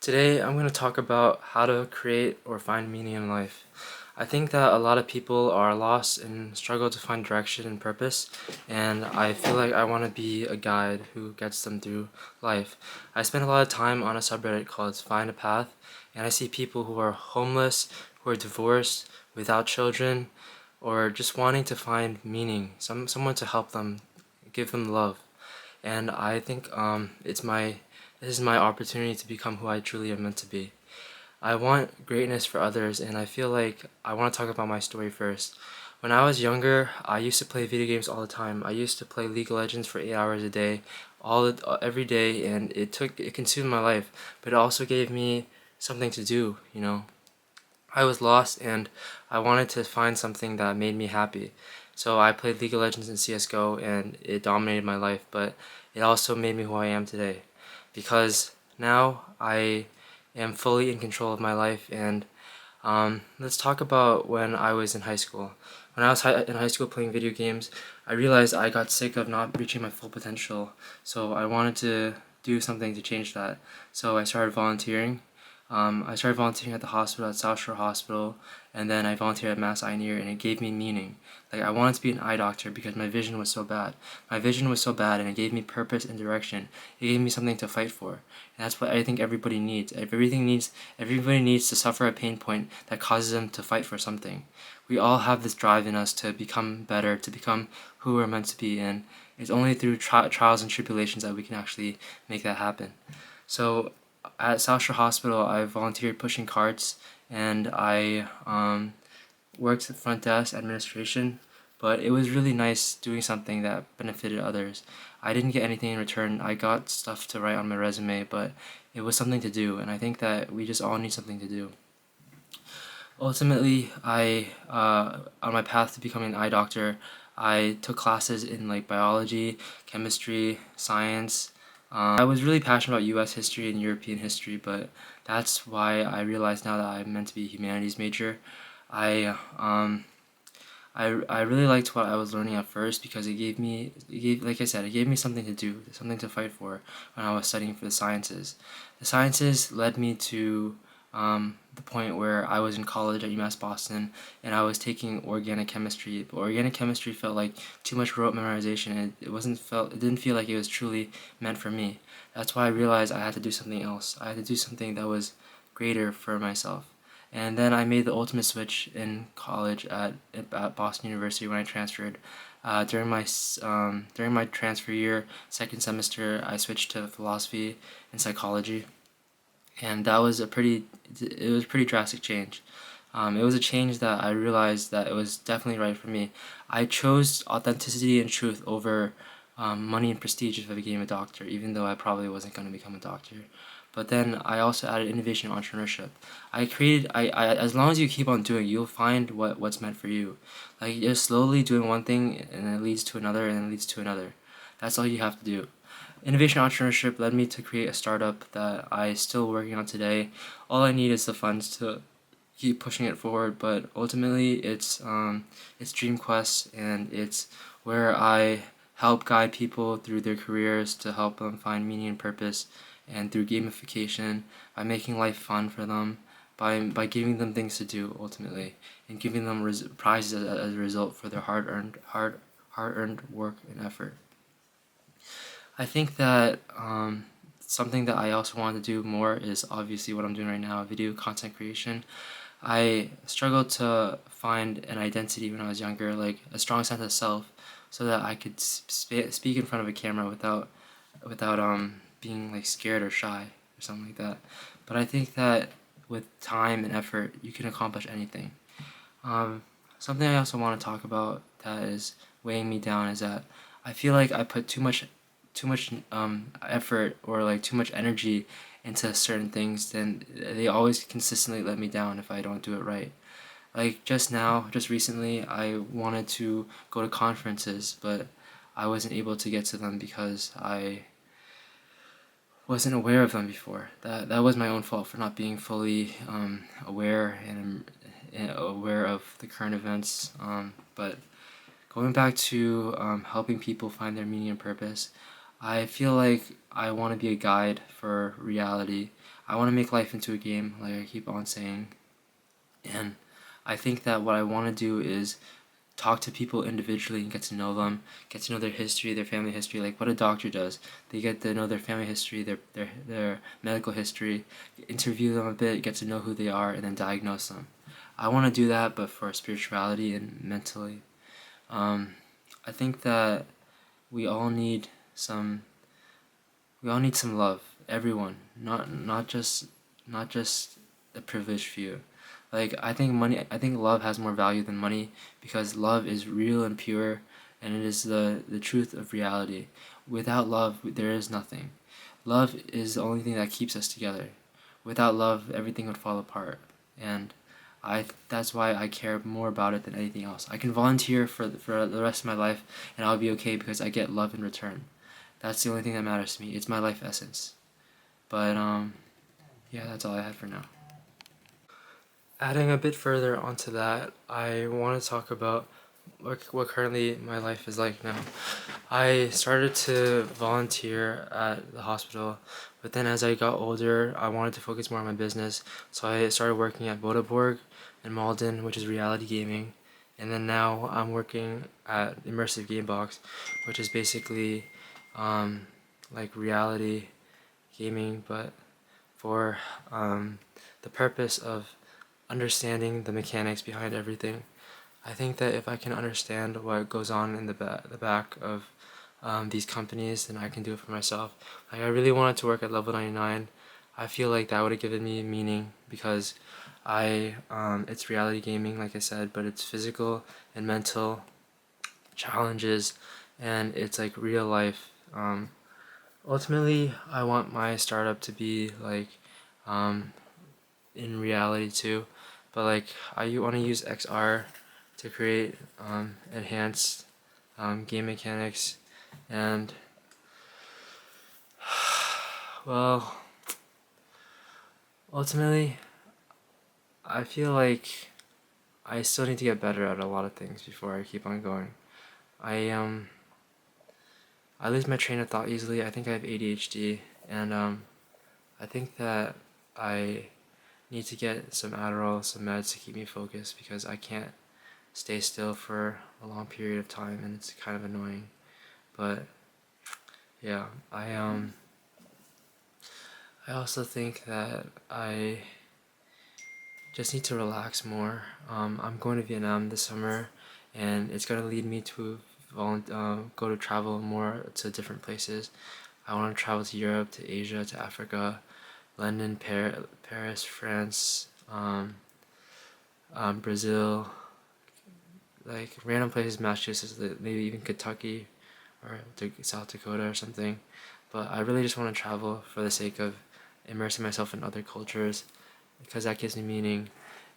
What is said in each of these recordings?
Today, I'm going to talk about how to create or find meaning in life. I think that a lot of people are lost and struggle to find direction and purpose, and I feel like I want to be a guide who gets them through life. I spend a lot of time on a subreddit called Find a Path, and I see people who are homeless, who are divorced, without children, or just wanting to find meaning, someone to help them, give them love. And I think this is my opportunity to become who I truly am meant to be. I want greatness for others, and I feel like I want to talk about my story first. When I was younger, I used to play video games all the time. I used to play League of Legends for 8 hours a day, every day, and it consumed my life. But it also gave me something to do. I was lost, and I wanted to find something that made me happy. So I played League of Legends and CS:GO, and it dominated my life. But it also made me who I am today, because now I am fully in control of my life. And let's talk about when I was in high school. When I was in high school playing video games, I realized I got sick of not reaching my full potential. So I wanted to do something to change that. So I started volunteering. I started volunteering at the hospital, at South Shore Hospital, and then I volunteered at Mass Eye Near, and it gave me meaning. Like, I wanted to be an eye doctor because my vision was so bad. My vision was so bad, and it gave me purpose and direction. It gave me something to fight for, and that's what I think everybody needs. Everybody needs to suffer a pain point that causes them to fight for something. We all have this drive in us to become better, to become who we're meant to be, and it's only through trials and tribulations that we can actually make that happen. So at South Shore Hospital, I volunteered pushing carts, and I worked at front desk administration. But it was really nice doing something that benefited others. I didn't get anything in return. I got stuff to write on my resume, but it was something to do, and I think that we just all need something to do. Ultimately, on my path to becoming an eye doctor, I took classes in like biology, chemistry, science. I was really passionate about U.S. history and European history, but that's why I realize now that I'm meant to be a humanities major. I um, I really liked what I was learning at first because like I said, it gave me something to do, something to fight for when I was studying for the sciences. The sciences led me to the point where I was in college at UMass Boston, and I was taking organic chemistry. But organic chemistry felt like too much rote memorization, and it didn't feel like it was truly meant for me. That's why I realized I had to do something else. I had to do something that was greater for myself. And then I made the ultimate switch in college at Boston University when I transferred. During my transfer year, second semester, I switched to philosophy and psychology, and it was a pretty drastic change. It was a change that I realized that it was definitely right for me. I chose authenticity and truth over money and prestige if I became a doctor, even though I probably wasn't going to become a doctor. But then I also added innovation and entrepreneurship. As long as you keep on doing, you'll find what's meant for you. Like, you're slowly doing one thing, and it leads to another, and it leads to another. That's all you have to do. Innovation entrepreneurship led me to create a startup that I still working on today. All I need is the funds to keep pushing it forward, but ultimately it's DreamQuest, and it's where I help guide people through their careers to help them find meaning and purpose, and through gamification, by making life fun for them, by giving them things to do ultimately, and giving them prizes as a result for their hard earned work and effort. I think that something that I also want to do more is obviously what I'm doing right now, video content creation. I struggled to find an identity when I was younger, like a strong sense of self, so that I could speak in front of a camera without being like scared or shy or something like that. But I think that with time and effort, you can accomplish anything. Um, Something I also want to talk about that is weighing me down is that I feel like I put too much effort or like too much energy into certain things, then they always consistently let me down if I don't do it right. Like just recently, I wanted to go to conferences, but I wasn't able to get to them because I wasn't aware of them before. That was my own fault for not being fully aware and aware of the current events. But going back to helping people find their meaning and purpose, I feel like I want to be a guide for reality. I want to make life into a game, like I keep on saying. And I think that what I want to do is talk to people individually and get to know them, get to know their history, their family history, like what a doctor does. They get to know their family history, their medical history, interview them a bit, get to know who they are, and then diagnose them. I want to do that, but for spirituality and mentally. Um, I think that we all need some we all need some love. Everyone, not just a privileged few. Like I think love has more value than money because love is real and pure, and it is the truth of reality. Without love, there is nothing. Love is the only thing that keeps us together. Without love, everything would fall apart, and that's why I care more about it than anything else. I can volunteer for the rest of my life, and I'll be okay because I get love in return. That's the only thing that matters to me. It's my life essence. But yeah, that's all I had for now. Adding a bit further onto that, I want to talk about what currently my life is like now. I started to volunteer at the hospital, but then as I got older, I wanted to focus more on my business, so I started working at Bodeborg in Malden, which is reality gaming, and then now I'm working at Immersive Gamebox, which is basically like reality gaming, but for the purpose of understanding the mechanics behind everything. I think that if I can understand what goes on in the back of these companies, then I can do it for myself. Like I really wanted to work at Level 99. I feel like that would have given me meaning because it's reality gaming, like I said, but it's physical and mental challenges, and it's like real life. Ultimately, I want my startup to be like um, in reality too, but like I want to use XR to create enhanced game mechanics, and well, ultimately, I feel like I still need to get better at a lot of things before I keep on going. I I lose my train of thought easily. I think I have ADHD, and I think that I need to get some Adderall, some meds to keep me focused because I can't stay still for a long period of time, and it's kind of annoying. But yeah, I also think that I just need to relax more. I'm going to Vietnam this summer, and it's gonna lead me to go to travel more to different places. I want to travel to Europe, to Asia, to Africa, London, Paris, France, Brazil, like random places, Massachusetts, maybe even Kentucky or South Dakota or something. But I really just want to travel for the sake of immersing myself in other cultures because that gives me meaning.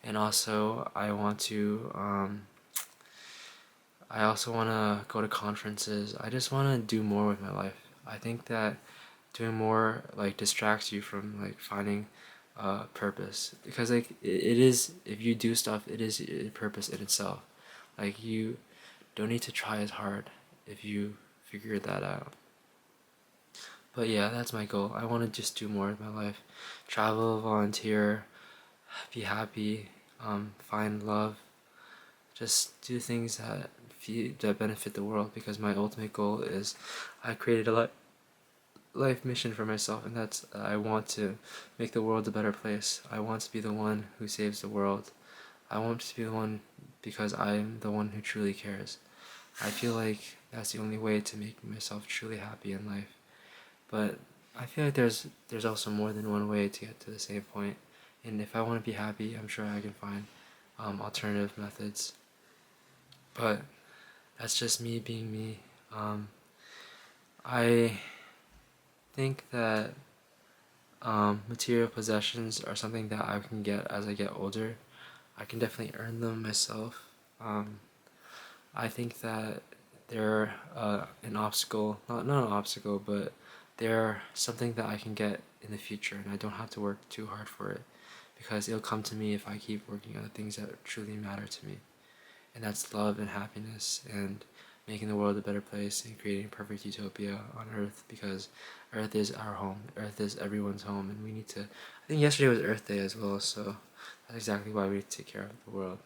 And also, I also want to go to conferences. I just want to do more with my life. I think that doing more like distracts you from like finding purpose because like it is if you do stuff, it is a purpose in itself. Like you don't need to try as hard if you figure that out. But yeah, that's my goal. I want to just do more with my life. Travel, volunteer, be happy, find love, just do things that benefit the world because my ultimate goal is I created a life mission for myself, and that's I want to make the world a better place. I want to be the one who saves the world. I want to be the one because I'm the one who truly cares. I feel like that's the only way to make myself truly happy in life. But I feel like there's also more than one way to get to the same point. And if I want to be happy, I'm sure I can find alternative methods. But that's just me being me. I think that material possessions are something that I can get as I get older. I can definitely earn them myself. I think that they're an obstacle, not an obstacle, but they're something that I can get in the future, and I don't have to work too hard for it because it'll come to me if I keep working on the things that truly matter to me, and that's love and happiness and making the world a better place and creating a perfect utopia on Earth, because Earth is our home. Earth is everyone's home, and we need to. I think yesterday was Earth Day as well, so that's exactly why we need to take care of the world.